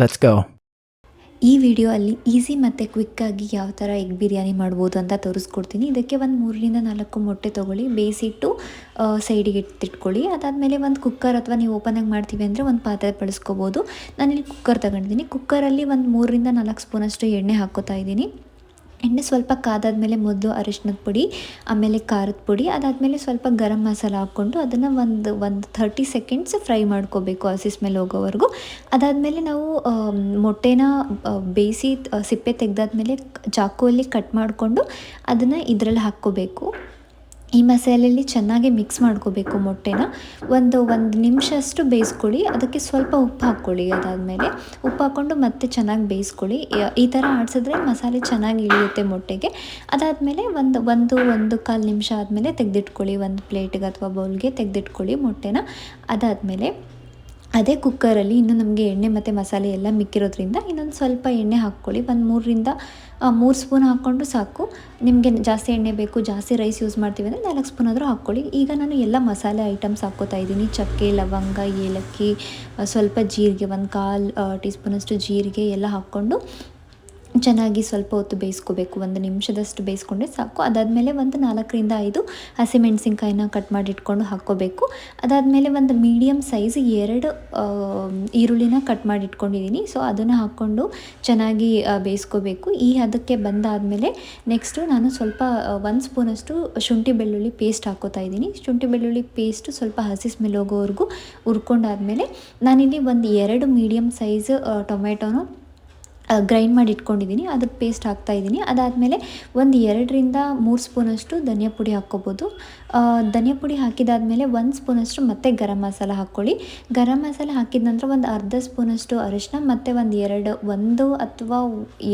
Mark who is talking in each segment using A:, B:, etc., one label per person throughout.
A: Let's go.
B: ಈ video ಅಲ್ಲಿ easy ಮತ್ತು ಕ್ವಿಕ್ಕಾಗಿ ಯಾವ ಥರ ಎಗ್ ಬಿರಿಯಾನಿ ಮಾಡ್ಬೋದು ಅಂತ ತೋರಿಸ್ಕೊಡ್ತೀನಿ. ಇದಕ್ಕೆ ಒಂದು 3ರಿಂದ 4 ಮೊಟ್ಟೆ ತೊಗೊಳ್ಳಿ, ಬೇಯಿಸಿಟ್ಟು ಸೈಡಿಗೆ ಎತ್ತಿಟ್ಕೊಳ್ಳಿ. ಅದಾದಮೇಲೆ ಒಂದು ಕುಕ್ಕರ್ ಅಥವಾ ನೀವು ಓಪನಾಗಿ ಮಾಡ್ತೀವಿ ಅಂದರೆ ಒಂದು ಪಾತ್ರೆ ಬಳಸ್ಕೋಬೋದು. ನಾನಿಲ್ಲಿ ಕುಕ್ಕರ್ ತಗೊಂಡಿದ್ದೀನಿ. ಕುಕ್ಕರಲ್ಲಿ ಒಂದು 3ರಿಂದ 4 ಸ್ಪೂನಷ್ಟು ಎಣ್ಣೆ ಹಾಕ್ಕೋತಾ ಇದ್ದೀನಿ. ಎಣ್ಣೆ ಸ್ವಲ್ಪ ಕಾದಾದಮೇಲೆ ಮೊದಲು ಅರಿಶಿನದ ಪುಡಿ, ಆಮೇಲೆ ಖಾರದ ಪುಡಿ, ಅದಾದಮೇಲೆ ಸ್ವಲ್ಪ ಗರಂ ಮಸಾಲ ಹಾಕ್ಕೊಂಡು ಅದನ್ನು ಒಂದು 30 ಸೆಕೆಂಡ್ಸ್ ಫ್ರೈ ಮಾಡ್ಕೋಬೇಕು ಹಸಿ ಸ್ಮೆಲ್ ಹೋಗೋವರೆಗೂ. ಅದಾದಮೇಲೆ ನಾವು ಮೊಟ್ಟೆನ ಬೇಯಿಸಿ ಸಿಪ್ಪೆ ತೆಗೆದಾದ್ಮೇಲೆ ಚಾಕುವಲ್ಲಿ ಕಟ್ ಮಾಡಿಕೊಂಡು ಅದನ್ನು ಇದರಲ್ಲಿ ಹಾಕ್ಕೋಬೇಕು. ಈ ಮಸಾಲೆಯಲ್ಲಿ ಚೆನ್ನಾಗಿ ಮಿಕ್ಸ್ ಮಾಡ್ಕೋಬೇಕು ಮೊಟ್ಟೆನ. ಒಂದು ನಿಮಿಷ ಅಷ್ಟು ಬೇಯಿಸ್ಕೊಳ್ಳಿ. ಅದಕ್ಕೆ ಸ್ವಲ್ಪ ಉಪ್ಪು ಹಾಕ್ಕೊಳ್ಳಿ. ಅದಾದಮೇಲೆ ಉಪ್ಪು ಹಾಕ್ಕೊಂಡು ಮತ್ತೆ ಚೆನ್ನಾಗಿ ಬೇಯಿಸ್ಕೊಳ್ಳಿ. ಈ ಥರ ಆಡಿಸಿದ್ರೆ ಮಸಾಲೆ ಚೆನ್ನಾಗಿ ಇಳಿಯುತ್ತೆ ಮೊಟ್ಟೆಗೆ. ಅದಾದಮೇಲೆ ಒಂದು ಕಾಲು ನಿಮಿಷ ಆದಮೇಲೆ ತೆಗೆದಿಟ್ಕೊಳ್ಳಿ. ಒಂದು ಪ್ಲೇಟಿಗೆ ಅಥವಾ ಬೌಲ್ಗೆ ತೆಗೆದಿಟ್ಕೊಳ್ಳಿ ಮೊಟ್ಟೆನ. ಅದಾದಮೇಲೆ ಅದೇ ಕುಕ್ಕರಲ್ಲಿ ಇನ್ನೂ ನಮಗೆ ಎಣ್ಣೆ ಮತ್ತು ಮಸಾಲೆ ಎಲ್ಲ ಮಿಕ್ಕಿರೋದ್ರಿಂದ ಇನ್ನೊಂದು ಸ್ವಲ್ಪ ಎಣ್ಣೆ ಹಾಕ್ಕೊಳ್ಳಿ. ಒಂದು 3 ಸ್ಪೂನ್ ಹಾಕ್ಕೊಂಡು ಸಾಕು. ನಿಮಗೆ ಜಾಸ್ತಿ ಎಣ್ಣೆ ಬೇಕು, ಜಾಸ್ತಿ ರೈಸ್ ಯೂಸ್ ಮಾಡ್ತೀವಿ ಅಂದರೆ 4 ಸ್ಪೂನ್ ಆದರೂ ಹಾಕ್ಕೊಳ್ಳಿ. ಈಗ ನಾನು ಎಲ್ಲ ಮಸಾಲೆ ಐಟಮ್ಸ್ ಹಾಕ್ಕೋತಾ ಇದ್ದೀನಿ. ಚಕ್ಕೆ, ಲವಂಗ, ಏಲಕ್ಕಿ, ಸ್ವಲ್ಪ ಜೀರಿಗೆ, ಒಂದು 1/4 ಟೀ ಸ್ಪೂನಷ್ಟು ಜೀರಿಗೆ ಎಲ್ಲ ಹಾಕ್ಕೊಂಡು ಚೆನ್ನಾಗಿ ಸ್ವಲ್ಪ ಹೊತ್ತು ಬೇಯಿಸ್ಕೋಬೇಕು. 1 ನಿಮಿಷದಷ್ಟು ಬೇಯಿಸ್ಕೊಂಡ್ರೆ ಸಾಕು. ಅದಾದಮೇಲೆ ಒಂದು 4ರಿಂದ 5 ಹಸಿಮೆಣಸಿನ್ಕಾಯಿನ ಕಟ್ ಮಾಡಿ ಇಟ್ಕೊಂಡು ಹಾಕ್ಕೋಬೇಕು. ಅದಾದಮೇಲೆ ಒಂದು ಮೀಡಿಯಮ್ ಸೈಜ್ 2 ಈರುಳ್ಳಿನ ಕಟ್ ಮಾಡಿ ಇಟ್ಕೊಂಡಿದ್ದೀನಿ. ಸೊ ಅದನ್ನು ಹಾಕ್ಕೊಂಡು ಚೆನ್ನಾಗಿ ಬೇಯಿಸ್ಕೋಬೇಕು. ಈ ಹದಕ್ಕೆ ಬಂದಾದಮೇಲೆ ನೆಕ್ಸ್ಟು ನಾನು ಸ್ವಲ್ಪ 1 ಸ್ಪೂನಷ್ಟು ಶುಂಠಿ ಬೆಳ್ಳುಳ್ಳಿ ಪೇಸ್ಟ್ ಹಾಕ್ಕೋತಾ ಇದ್ದೀನಿ. ಶುಂಠಿ ಬೆಳ್ಳುಳ್ಳಿ ಪೇಸ್ಟು ಸ್ವಲ್ಪ ಹಸಿ ಸ್ಮೆಲ್ ಹೋಗೋವರೆಗೂ ಹುರ್ಕೊಂಡಾದಮೇಲೆ ನಾನಿಲ್ಲಿ ಒಂದು 2 ಮೀಡಿಯಮ್ ಸೈಜ್ ಟೊಮೆಟೊನ ಗ್ರೈಂಡ್ ಮಾಡಿ ಇಟ್ಕೊಂಡಿದ್ದೀನಿ. ಅದಕ್ಕೆ ಪೇಸ್ಟ್ ಹಾಕ್ತಾಯಿದ್ದೀನಿ. ಅದಾದಮೇಲೆ ಒಂದು 2ರಿಂದ 3 ಸ್ಪೂನಷ್ಟು ಧನಿಯಾ ಪುಡಿ ಹಾಕ್ಕೋಬೋದು. ಧನಿಯಾ ಪುಡಿ ಹಾಕಿದಾದಮೇಲೆ 1 ಸ್ಪೂನಷ್ಟು ಮತ್ತೆ ಗರಂ ಮಸಾಲ ಹಾಕ್ಕೊಳ್ಳಿ. ಗರಂ ಮಸಾಲ ಹಾಕಿದ ನಂತರ ಒಂದು ಅರ್ಧ ಸ್ಪೂನಷ್ಟು ಅರಿಶಿನ ಮತ್ತು ಒಂದು ಅಥವಾ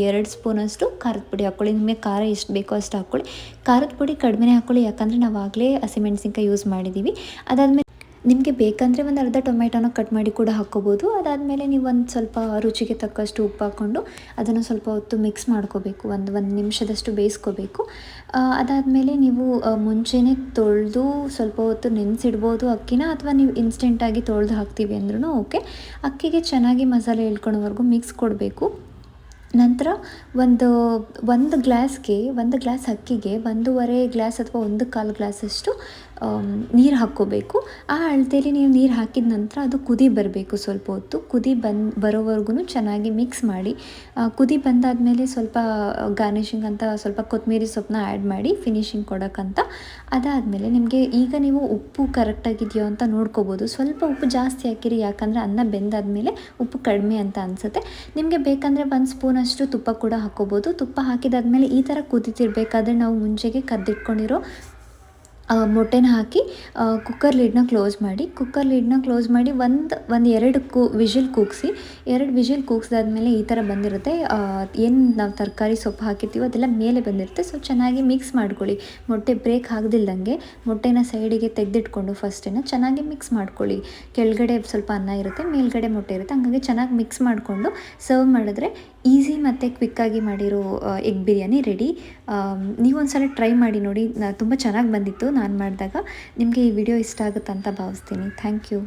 B: 2 ಸ್ಪೂನಷ್ಟು ಖಾರದ ಪುಡಿ ಹಾಕ್ಕೊಳ್ಳಿ. ನಿಮಗೆ ಖಾರ ಎಷ್ಟು ಬೇಕೋ ಅಷ್ಟು ಹಾಕ್ಕೊಳ್ಳಿ. ಖಾರದ ಪುಡಿ ಕಡಿಮೆನೇ ಹಾಕ್ಕೊಳ್ಳಿ, ಯಾಕಂದರೆ ನಾವು ಆಗಲೇ ಹಸಿಮೆಣಸಿನ್ಕಾಯಿ ಯೂಸ್ ಮಾಡಿದ್ದೀವಿ. ಅದಾದಮೇಲೆ ನಿಮಗೆ ಬೇಕಂದರೆ ಒಂದು ಅರ್ಧ ಟೊಮೆಟೊನ ಕಟ್ ಮಾಡಿ ಕೂಡ ಹಾಕ್ಕೋಬೋದು. ಅದಾದಮೇಲೆ ನೀವು ಒಂದು ಸ್ವಲ್ಪ ರುಚಿಗೆ ತಕ್ಕಷ್ಟು ಉಪ್ಪು ಹಾಕ್ಕೊಂಡು ಅದನ್ನು ಸ್ವಲ್ಪ ಹೊತ್ತು ಮಿಕ್ಸ್ ಮಾಡ್ಕೋಬೇಕು. ಒಂದು ನಿಮಿಷದಷ್ಟು ಬೇಯಿಸ್ಕೋಬೇಕು. ಅದಾದಮೇಲೆ ನೀವು ಮುಂಚೆನೇ ತೊಳೆದು ಸ್ವಲ್ಪ ಹೊತ್ತು ನೆನೆಸಿಡ್ಬೋದು ಅಕ್ಕಿನ, ಅಥವಾ ನೀವು ಇನ್ಸ್ಟೆಂಟಾಗಿ ತೊಳೆದು ಹಾಕ್ತೀವಿ ಅಂದ್ರೂ ಓಕೆ. ಅಕ್ಕಿಗೆ ಚೆನ್ನಾಗಿ ಮಸಾಲೆ ಇಳ್ಕೊಳ್ಳೋವರೆಗೂ ಮಿಕ್ಸ್ ಕೊಡಬೇಕು. ನಂತರ ಒಂದು ಗ್ಲಾಸ್ ಅಕ್ಕಿಗೆ 1.5 ಗ್ಲಾಸ್ ಅಥವಾ 1/4 ಗ್ಲಾಸಷ್ಟು ನೀರು ಹಾಕ್ಕೋಬೇಕು. ಆ ಅಳತೆಯಲ್ಲಿ ನೀವು ನೀರು ಹಾಕಿದ ನಂತರ ಅದು ಕುದಿ ಬರಬೇಕು. ಸ್ವಲ್ಪ ಹೊತ್ತು ಕುದಿ ಬರೋವರೆಗೂ ಚೆನ್ನಾಗಿ ಮಿಕ್ಸ್ ಮಾಡಿ. ಕುದಿ ಬಂದಾದಮೇಲೆ ಸ್ವಲ್ಪ ಗಾರ್ನಿಷಿಂಗ್ ಅಂತ ಸ್ವಲ್ಪ ಕೊತ್ತಂಬರಿ ಸೊಪ್ಪನ್ನ ಆ್ಯಡ್ ಮಾಡಿ ಫಿನಿಶಿಂಗ್ ಕೊಡೋಕ್ಕಂತ. ಅದಾದಮೇಲೆ ನಿಮಗೆ ಈಗ ನೀವು ಉಪ್ಪು ಕರೆಕ್ಟಾಗಿದೆಯೋ ಅಂತ ನೋಡ್ಕೋಬೋದು. ಸ್ವಲ್ಪ ಉಪ್ಪು ಜಾಸ್ತಿ ಹಾಕಿರಿ, ಯಾಕಂದರೆ ಅನ್ನ ಬೆಂದಾದಮೇಲೆ ಉಪ್ಪು ಕಡಿಮೆ ಅಂತ ಅನಿಸುತ್ತೆ. ನಿಮಗೆ ಬೇಕಂದರೆ 1 ಸ್ಪೂನಷ್ಟು ತುಪ್ಪ ಕೂಡ ಹಾಕ್ಕೋಬೋದು. ತುಪ್ಪ ಹಾಕಿದಾದ್ಮೇಲೆ ಈ ಥರ ಕುದಿತಿರ್ಬೇಕಾದ್ರೆ ನಾವು ಮುಂಚೆಗೆ ಕದ್ದಿಟ್ಕೊಂಡಿರೋ ಮೊಟ್ಟೆನ ಹಾಕಿ ಕುಕ್ಕರ್ ಲಿಡ್ನ ಕ್ಲೋಸ್ ಮಾಡಿ ಒಂದು 2 ವಿಷಿಲ್ ಕೂಗಿಸಿ. 2 ವಿಷಿಲ್ ಕೂಗಿಸಿದಾದ್ಮೇಲೆ ಈ ಥರ ಬಂದಿರುತ್ತೆ. ಏನು ನಾವು ತರಕಾರಿ ಸೊಪ್ಪು ಹಾಕಿರ್ತೀವೋ ಅದೆಲ್ಲ ಮೇಲೆ ಬಂದಿರುತ್ತೆ. ಸೊ ಚೆನ್ನಾಗಿ ಮಿಕ್ಸ್ ಮಾಡ್ಕೊಳ್ಳಿ. ಮೊಟ್ಟೆ ಬ್ರೇಕ್ ಆಗದಿಲ್ದಂಗೆ ಮೊಟ್ಟೆನ ಸೈಡಿಗೆ ತೆಗೆದಿಟ್ಕೊಂಡು ಫಸ್ಟೇನ ಚೆನ್ನಾಗಿ ಮಿಕ್ಸ್ ಮಾಡ್ಕೊಳ್ಳಿ. ಕೆಳಗಡೆ ಸ್ವಲ್ಪ ಅನ್ನ ಇರುತ್ತೆ, ಮೇಲ್ಗಡೆ ಮೊಟ್ಟೆ ಇರುತ್ತೆ. ಹಂಗಾಗಿ ಚೆನ್ನಾಗಿ ಮಿಕ್ಸ್ ಮಾಡಿಕೊಂಡು ಸರ್ವ್ ಮಾಡಿದ್ರೆ ಈಸಿ ಮತ್ತು ಕ್ವಿಕ್ಕಾಗಿ ಮಾಡಿರೋ ಎಗ್ ಬಿರಿಯಾನಿ ರೆಡಿ. ನೀವೊಂದ್ಸಲ ಟ್ರೈ ಮಾಡಿ ನೋಡಿ. ತುಂಬ ಚೆನ್ನಾಗಿ ಬಂದಿತ್ತು ನಾನು ಮಾಡಿದಾಗ. ನಿಮಗೆ ಈ ವಿಡಿಯೋ ಇಷ್ಟ ಆಗುತ್ತೆ ಅಂತ ಭಾವಿಸ್ತೀನಿ. Thank you.